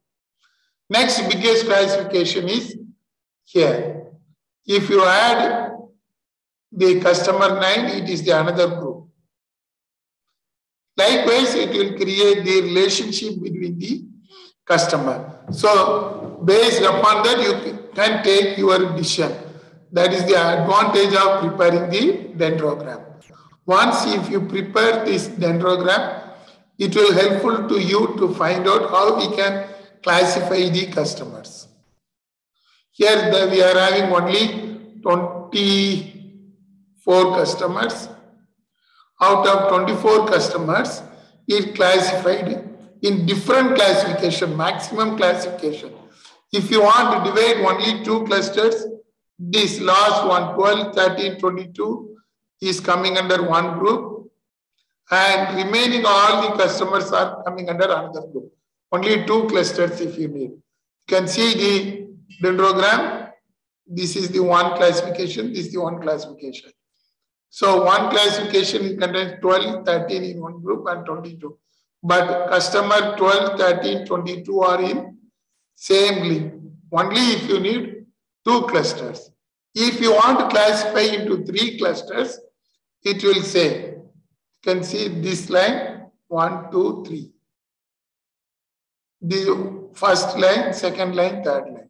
Next biggest classification is here. If you add the customer 9, it is the another group. Likewise, it will create the relationship between the customer. So, based upon that, you can take your decision. That is the advantage of preparing the dendrogram. Once if you prepare this dendrogram, it will helpful to you to find out how we can classify the customers. Here we are having only 24 customers. Out of 24 customers, it classified in different classification, maximum classification. If you want to divide only two clusters, this last one, 12, 13, 22, is coming under one group, and remaining all the customers are coming under another group. Only two clusters if you need. You can see the dendrogram. This is the one classification, this is the one classification. So one classification contains 12, 13 in one group and 22. But customer 12, 13, 22 are in same link. Only if you need two clusters. If you want to classify into three clusters, it will say, you can see this line, 1, 2, 3. The first line, second line, third line.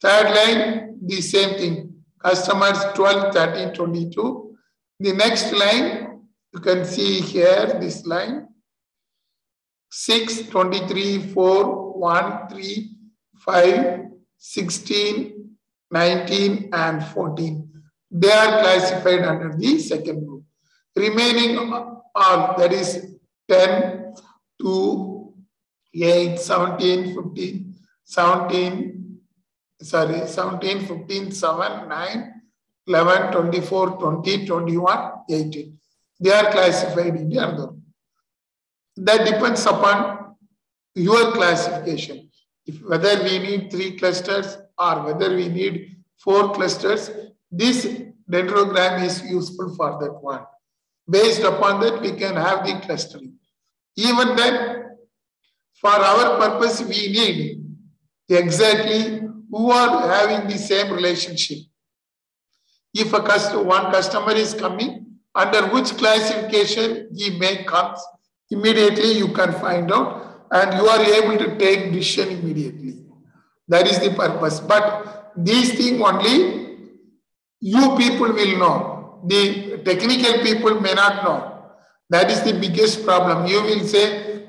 Third line, the same thing. Customers 12, 13, 22. The next line, you can see here, this line, 6, 23, 4, 1, 3, 5, 16, 19, and 14. They are classified under the second group. Remaining all, that is 10, 2, 8, 17, 15, 17, 15, 7, 9, 11, 24, 20, 21, 18. They are classified in the other. That depends upon your classification. If whether we need 3 clusters or whether we need 4 clusters, this dendrogram is useful for that one. Based upon that, we can have the clustering. Even then, for our purpose, we need exactly who are having the same relationship. If one customer is coming, under which classification he may comes, immediately you can find out and you are able to take decision immediately. That is the purpose. But these things only you people will know. The technical people may not know. That is the biggest problem. You will say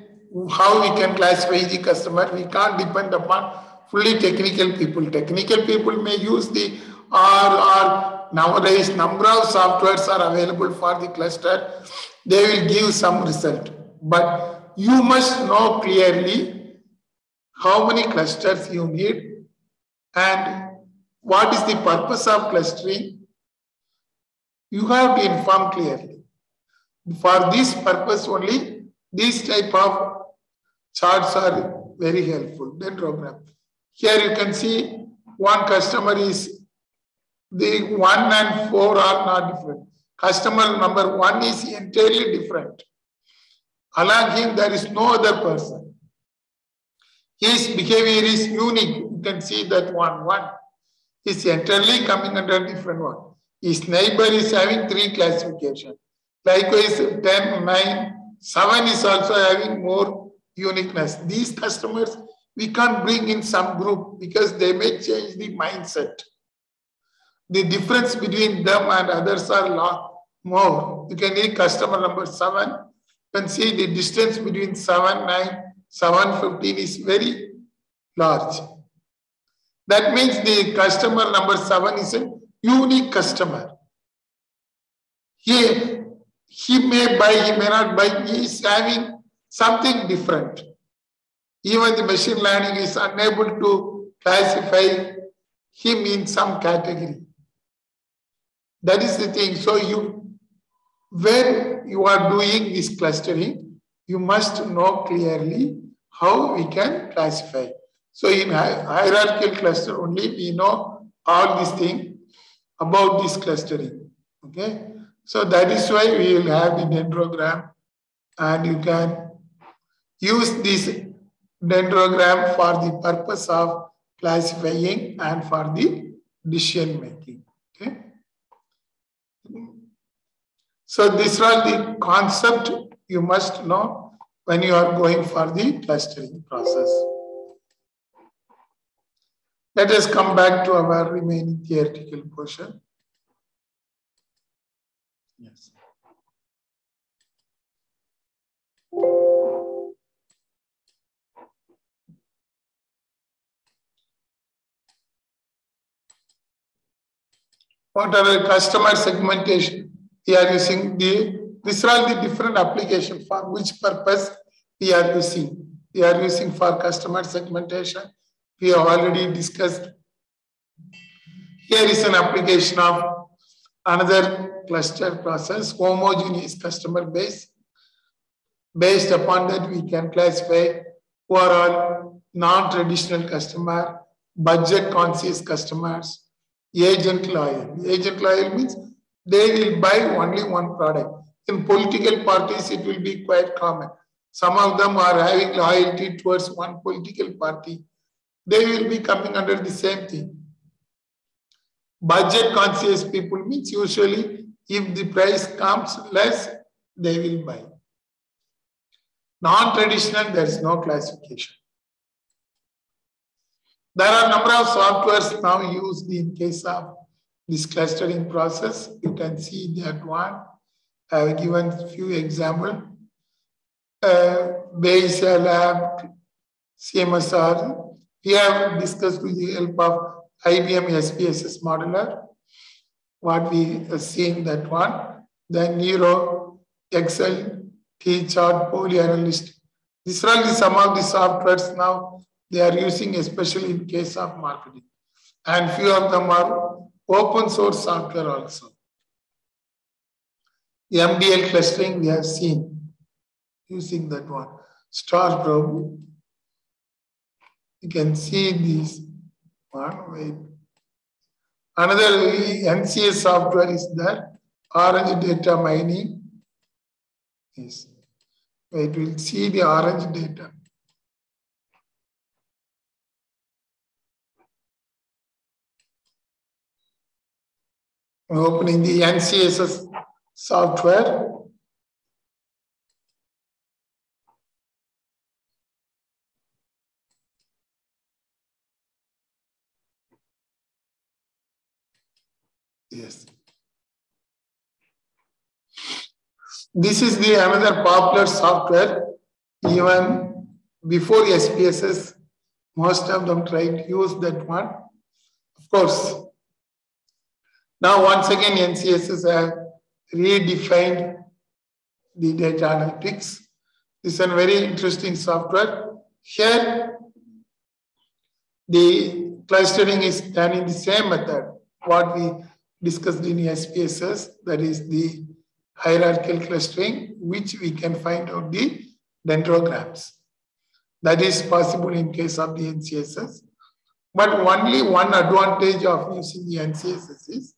how we can classify the customer. We can't depend upon fully technical people. Technical people may use the or nowadays number of softwares are available for the cluster. They will give some result. But you must know clearly how many clusters you need and what is the purpose of clustering. You have to inform clearly. For this purpose only, these type of charts are very helpful. Dendrogram. Here you can see one customer is, the 1 and 4 are not different. Customer number 1 is entirely different. Along him, there is no other person. His behavior is unique. You can see that 1 is entirely coming under a different one. His neighbor is having 3 classifications. Likewise, 10, 9, 7 is also having more uniqueness. These customers, we can't bring in some group because they may change the mindset. The difference between them and others are a lot more. You can need customer number 7. You can see the distance between 7, 9, 7, 15 is very large. That means the customer number 7 is a unique customer. He may buy, he may not buy, he is having something different. Even the machine learning is unable to classify him in some category. That is the thing. So when you are doing this clustering, you must know clearly how we can classify. So in hierarchical cluster only, we know all these things about this clustering. Okay. So that is why we will have the dendrogram, and you can use this dendrogram for the purpose of classifying and for the decision making. Okay. So these are the concept you must know when you are going for the clustering process. Let us come back to our remaining theoretical portion. Yes. What are the customer segmentation? We are using these are all the different application for which purpose we are using. We are using for customer segmentation. We have already discussed. Here is an application of another cluster process, homogeneous customer base. Based upon that, we can classify who are all non-traditional customer, budget conscious customers, agent loyal. Agent loyal means they will buy only one product. In political parties, it will be quite common. Some of them are having loyalty towards one political party. They will be coming under the same thing. Budget conscious people means usually if the price comes less, they will buy. Non-traditional, there is no classification. There are a number of softwares now used in case of this clustering process. You can see that one. I have given a few examples. Bayes Lab, CMSR. We have discussed with the help of IBM SPSS modeler, what we have seen that one. Then Neuro, Excel, T-chart, PolyAnalyst. These are some of the softwares now they are using, especially in case of marketing. And few of them are open source software also. The MDL clustering we have seen using that one. Star probe. You can see this one. Wait. Another NCS software is there. Orange data mining. Yes. Wait, we'll see the orange data. I'm opening the NCSS software. Yes. This is the another popular software. Even before SPSS, most of them try to use that one. Of course, now once again NCSS have redefined the data analytics. This is a very interesting software. Here, the clustering is done in the same method. What we discussed in SPSS, that is the hierarchical clustering, which we can find out the dendrograms. That is possible in case of the NCSS. But only one advantage of using the NCSS is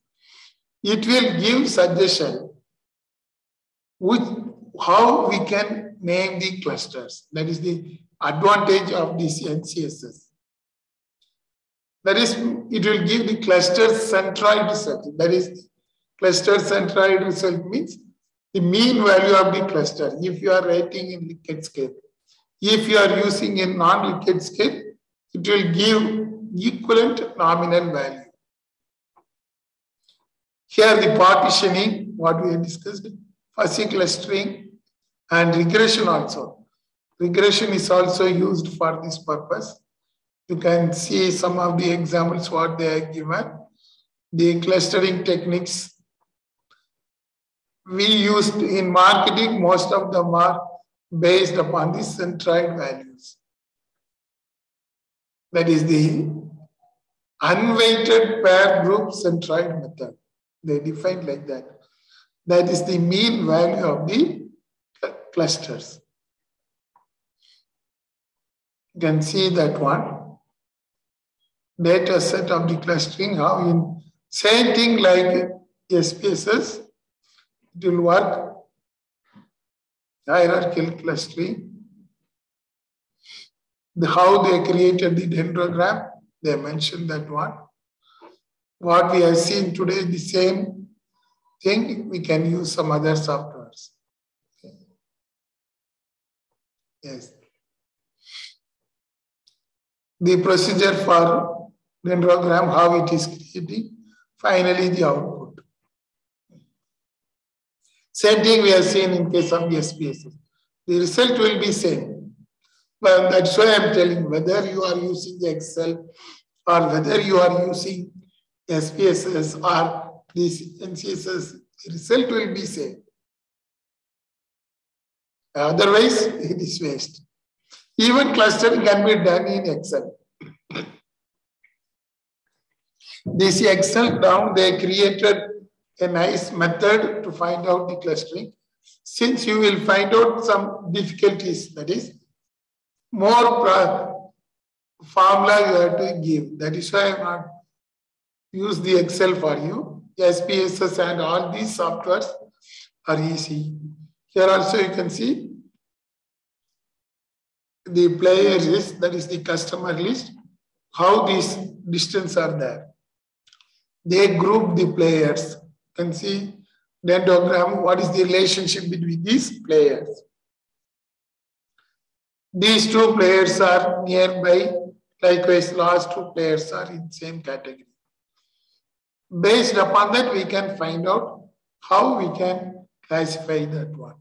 it will give suggestion how we can name the clusters. That is the advantage of this NCSS. That is, it will give the cluster centroid result. That is, cluster centroid result means the mean value of the cluster. If you are writing in Likert scale, if you are using in non-Likert scale, it will give equivalent nominal value. Here the partitioning, what we have discussed, fuzzy clustering and regression also. Regression is also used for this purpose. You can see some of the examples what they are given. The clustering techniques we used in marketing, most of them are based upon the centroid values. That is the unweighted pair group centroid method. They define like that. That is the mean value of the clusters. You can see that one. Data set of the clustering, how in same thing like SPSS, it will work. Hierarchical clustering. How they created the dendrogram, they mentioned that one. What we have seen today, the same thing, we can use some other softwares. Okay. Yes. The procedure for dendrogram, how it is creating, finally the output. Same thing we have seen in case of the SPSS. The result will be same. Well, that's why I'm telling whether you are using the Excel or whether you are using SPSS or this NCSS result will be same. Otherwise, it is waste. Even clustering can be done in Excel. This Excel down, they created a nice method to find out the clustering. Since you will find out some difficulties, that is, more formula you have to give. That is why I have not used the Excel for you. SPSS and all these softwares are easy. Here also you can see the player list, that is the customer list, how these distances are there. They group the players. You can see dendrogram, what is the relationship between these players. These two players are nearby, likewise last two players are in same category. Based upon that, we can find out how we can classify that one.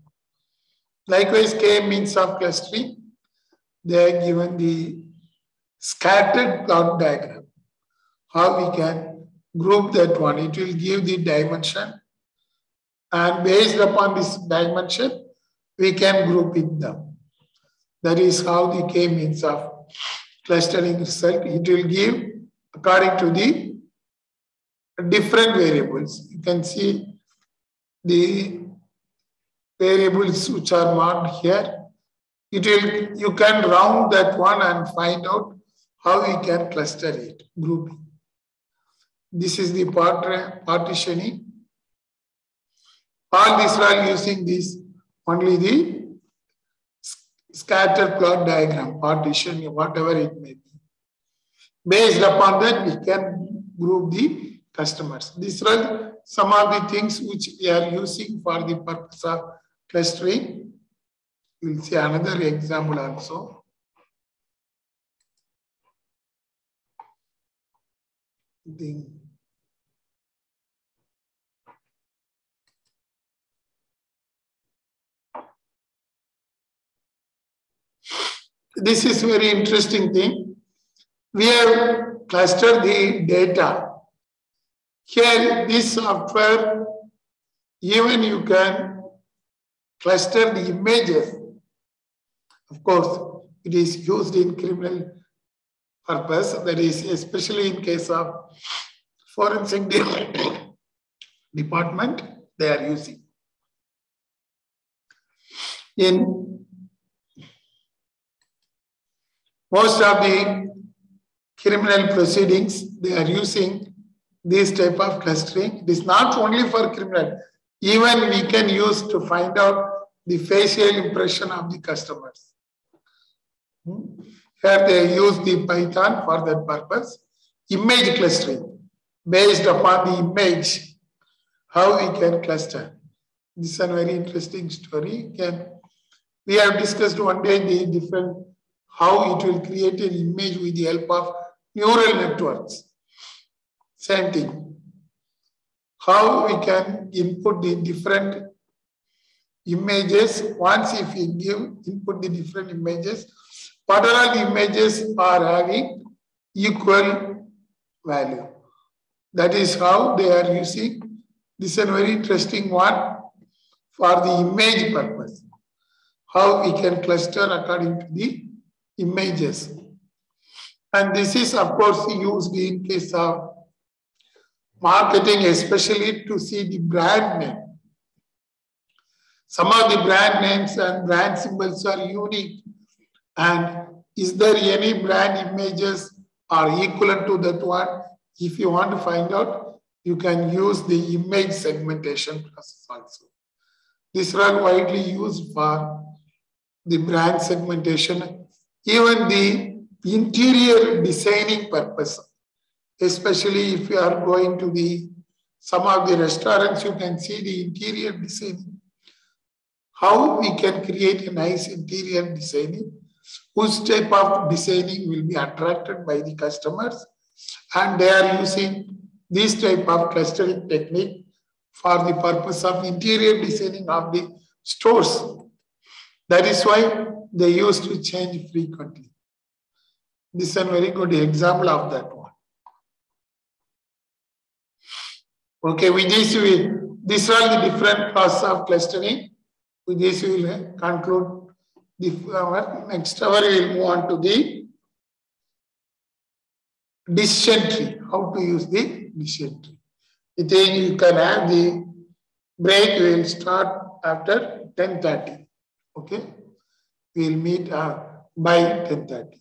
Likewise, K means of clustering. They are given the scattered plot diagram. How we can group that one. It will give the dimension. And based upon this dimension, we can group it them. That is how the K means of clustering result. It will give according to the different variables. You can see the variables which are marked here. You can round that one and find out how we can cluster it, grouping. This is the partitioning. All these are using this, only the scatter plot diagram, partition, whatever it may be. Based upon that, we can group the customers. These are some of the things which we are using for the purpose of clustering. We'll see another example also. This is very interesting thing. We have clustered the data. Here, this software, even you can cluster the images. Of course, it is used in criminal purpose. That is, especially in case of forensic department, they are using. In most of the criminal proceedings, they are using this type of clustering. It is not only for criminal. Even we can use to find out the facial impression of the customers. Here they use the Python for that purpose. Image clustering, based upon the image, how we can cluster. This is a very interesting story. We have discussed one day the different, how it will create an image with the help of neural networks. Same thing. How we can input the different images. Once if we input the different images, what are the images are having equal value. That is how they are using. This is a very interesting one for the image purpose. How we can cluster according to the images. And this is of course used in case of marketing, especially to see the brand name. Some of the brand names and brand symbols are unique. And is there any brand images are equivalent to that one? If you want to find out, you can use the image segmentation process also. These are widely used for the brand segmentation, even the interior designing purpose. Especially if you are going to some of the restaurants, you can see the interior designing. How we can create a nice interior designing, whose type of designing will be attracted by the customers, and they are using this type of clustering technique for the purpose of interior designing of the stores. That is why they used to change frequently. This is a very good example of that one. Okay, with this these are the different process of clustering. With this we will conclude our next hour. We will move on to the decision tree. How to use the decision tree. Then you can have the break. We will start after 10:30. Okay, we will meet by 10:30.